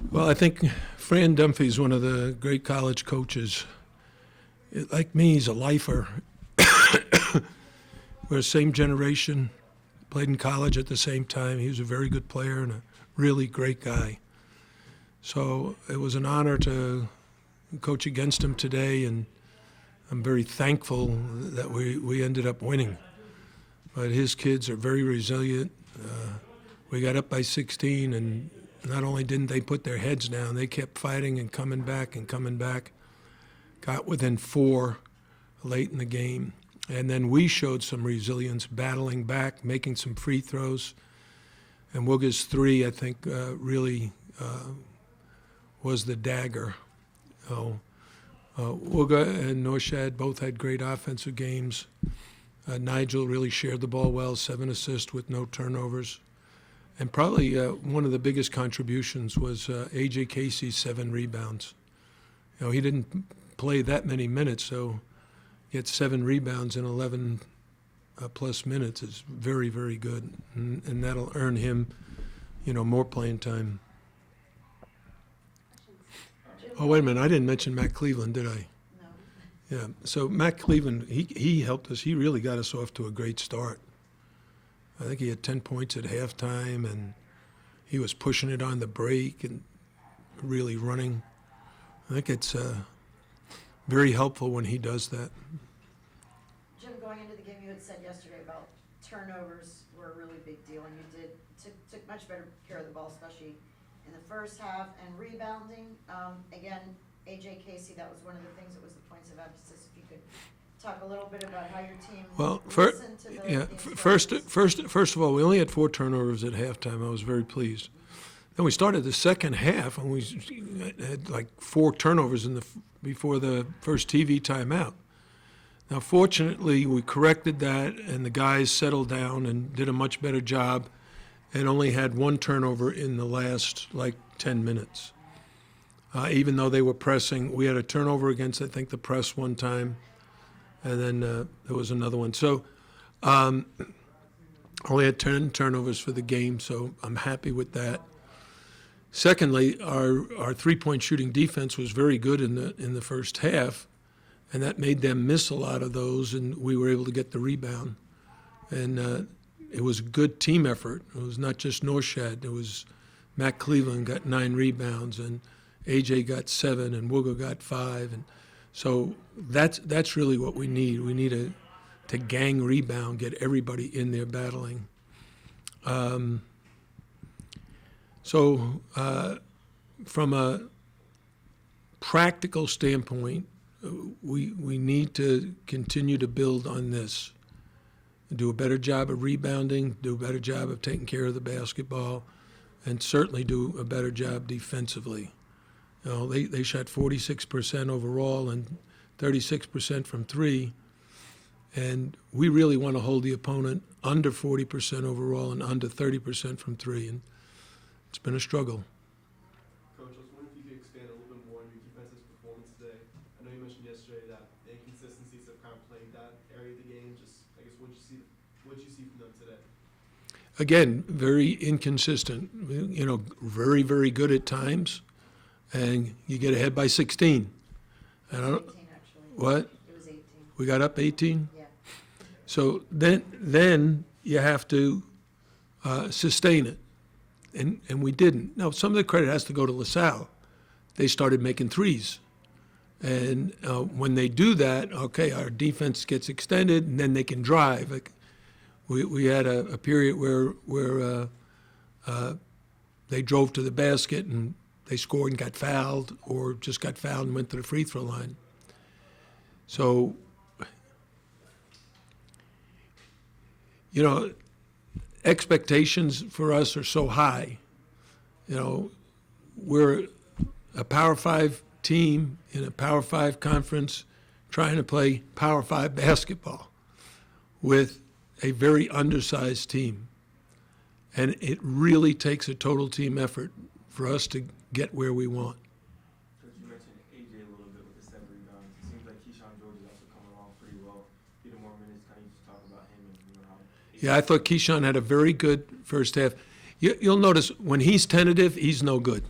Well, I think Fran Dunphy is one of the great college coaches. Like me, he's a lifer. We're the same generation, played in college at the same time. He was a very good player and a really great guy. So it was an honor to coach against him today, and I'm very thankful that we ended up winning. But his kids are very resilient. We got up by 16, and not only didn't they put their heads down, they kept fighting and coming back and coming back. Got within 4 late in the game. And then we showed some resilience, battling back, making some free throws. And Wooga's 3, I think, really was the dagger. Wooga and Norshad both had great offensive games. Nigel really shared the ball well, 7 assists with no turnovers. And probably one of the biggest contributions was A.J. Casey's 7 rebounds. He didn't play that many minutes, so get 7 rebounds in 11 plus minutes is very, very good, and that'll earn him, more playing time. Oh, wait a minute, I didn't mention Matt Cleveland, did I? No. Yeah, so Matt Cleveland, he helped us. He really got us off to a great start. I think he had 10 points at halftime, and he was pushing it on the break and really running. I think it's very helpful when he does that. Jim, going into the game, you had said yesterday about turnovers were a really big deal, and you took much better care of the ball, especially in the first half. And rebounding, again, A.J. Casey, that was one of the things that was the points of emphasis. If you could talk a little bit about how your team listened to the first of all, we only had 4 turnovers at halftime. I was very pleased. Then we started the second half, and we had like 4 turnovers before the first TV timeout. Now, fortunately, we corrected that, and the guys settled down and did a much better job, and only had 1 turnover in the last 10 minutes. Even though they were pressing, we had a turnover against, I think, the press one time. And then there was another one. So only had 10 turnovers for the game, so I'm happy with that. Secondly, our three-point shooting defense was very good in the first half, and that made them miss a lot of those, and we were able to get the rebound. And it was a good team effort. It was not just Norshad. It was Matt Cleveland got 9 rebounds, and A.J. got 7, and Wooga got 5, and so that's really what we need. We need to gang rebound, get everybody in there battling. So from a practical standpoint, we need to continue to build on this. Do a better job of rebounding, do a better job of taking care of the basketball, and certainly do a better job defensively. They shot 46% overall and 36% from 3, and we really want to hold the opponent under 40% overall and under 30% from 3, and it's been a struggle. Coach, I was wondering if you could expand a little bit more on your defensive performance today. I know you mentioned yesterday that the inconsistencies have kind of plagued that area of the game. Just, I guess, what did you see from them today? Again, very inconsistent. Very, very good at times. And you get ahead by 16. It was 18, actually. What? It was 18. We got up 18? Yeah. So then you have to sustain it. And we didn't. Now, some of the credit has to go to LaSalle. They started making threes. And when they do that, okay, our defense gets extended, and then they can drive. We had a period where they drove to the basket and they scored and got fouled, or just got fouled and went to the free throw line. So, expectations for us are so high. We're a Power 5 team in a Power 5 conference trying to play Power 5 basketball with a very undersized team. And it really takes a total team effort for us to get where we want. Coach, you mentioned AJ a little bit with the 7 rebounds. It seems like Keyshawn George is also coming along pretty well. Getting more minutes, kind of just talk about him and how. Yeah, I thought Keyshawn had a very good first half. You'll notice when he's tentative, he's no good.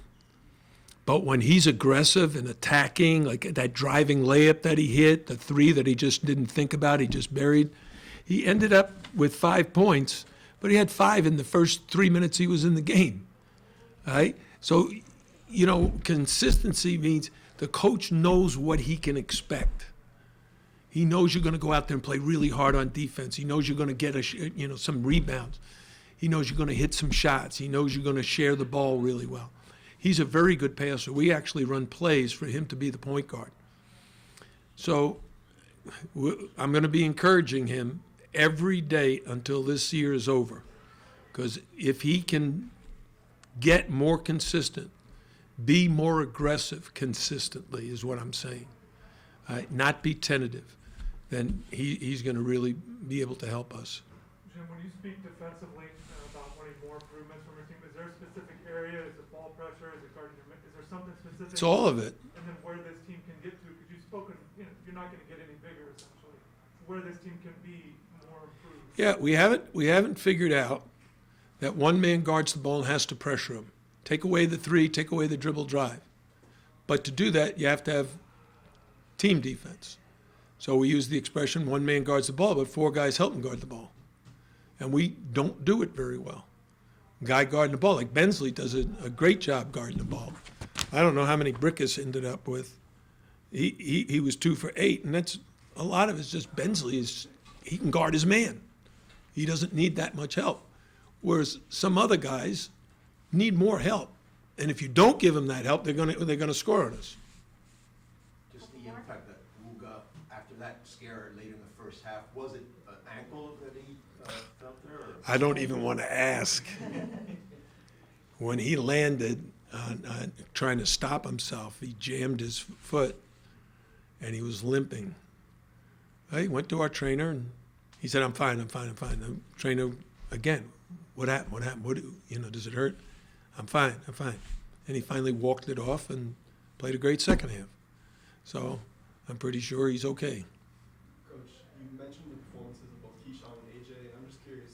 But when he's aggressive and attacking, like that driving layup that he hit, the three that he just didn't think about, he just buried, he ended up with 5 points, but he had 5 in the first 3 minutes he was in the game. All right? So, consistency means the coach knows what he can expect. He knows you're going to go out there and play really hard on defense. He knows you're going to get some rebounds. He knows you're going to hit some shots. He knows you're going to share the ball really well. He's a very good passer. We actually run plays for him to be the point guard. So I'm going to be encouraging him every day until this year is over. Because if he can get more consistent, be more aggressive consistently is what I'm saying, not be tentative, then he's going to really be able to help us. Jim, when you speak defensively about wanting more improvements from your team, is there a specific area? Is it ball pressure? Is it guarding? Is there something specific? It's all of it. And then where this team can get to, because you've spoken, you're not going to get any bigger essentially. Where this team can be more improved. Yeah, we haven't figured out that one man guards the ball and has to pressure him. Take away the three, take away the dribble drive. But to do that, you have to have team defense. So we use the expression one man guards the ball, but 4 guys help him guard the ball. And we don't do it very well. Guy guarding the ball, like Bensley does a great job guarding the ball. I don't know how many Brickus ended up with. He was 2 for 8, and that's a lot of it's just Bensley he can guard his man. He doesn't need that much help. Whereas some other guys need more help. And if you don't give them that help, they're gonna score on us. Just the impact that Uga, after that scare late in the first half, was it an ankle that he felt there? Or? I don't even want to ask. When he landed trying to stop himself, he jammed his foot and he was limping. He went to our trainer and he said, I'm fine. The trainer, again, what happened? Does it hurt? I'm fine. And he finally walked it off and played a great second half. So I'm pretty sure he's okay. Coach, you mentioned the performances of both Keyshawn and AJ, and I'm just curious,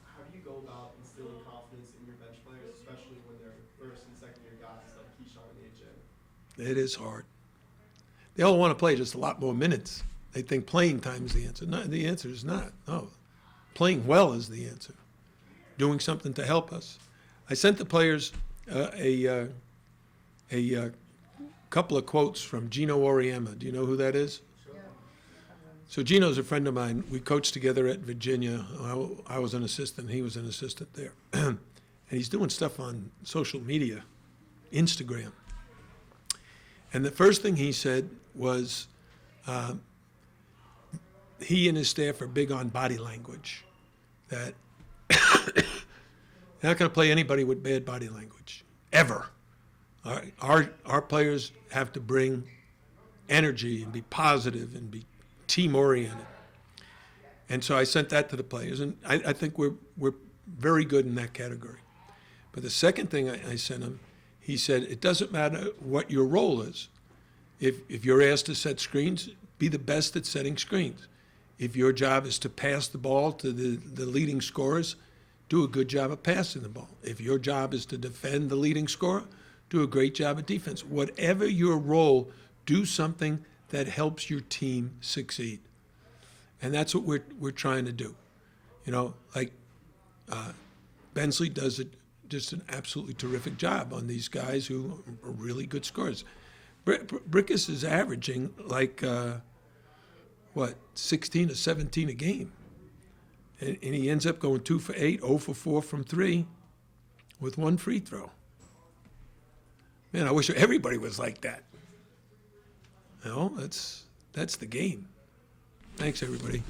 how do you go about instilling confidence in your bench players, especially when they're first and second year guys like Keyshawn and AJ? It is hard. They all want to play just a lot more minutes. They think playing time is the answer. No, the answer is not. No, playing well is the answer. Doing something to help us. I sent the players a couple of quotes from Gino Auriemma. Do you know who that is? So Gino's a friend of mine. We coached together at Virginia. I was an assistant. He was an assistant there. And he's doing stuff on social media, Instagram. And the first thing he said was he and his staff are big on body language, that they're not going to play anybody with bad body language, ever. Our players have to bring energy and be positive and be team-oriented. And so I sent that to the players, and I think we're very good in that category. But the second thing I sent him, he said, it doesn't matter what your role is. If you're asked to set screens, be the best at setting screens. If your job is to pass the ball to the leading scorers, do a good job of passing the ball. If your job is to defend the leading scorer, do a great job of defense. Whatever your role, do something that helps your team succeed. And that's what we're trying to do. Bensley does just an absolutely terrific job on these guys who are really good scorers. Brickus is averaging 16 or 17 a game. And he ends up going 2 for 8, 0 for 4 from 3 with 1 free throw. Man, I wish everybody was like that. That's the game. Thanks, everybody.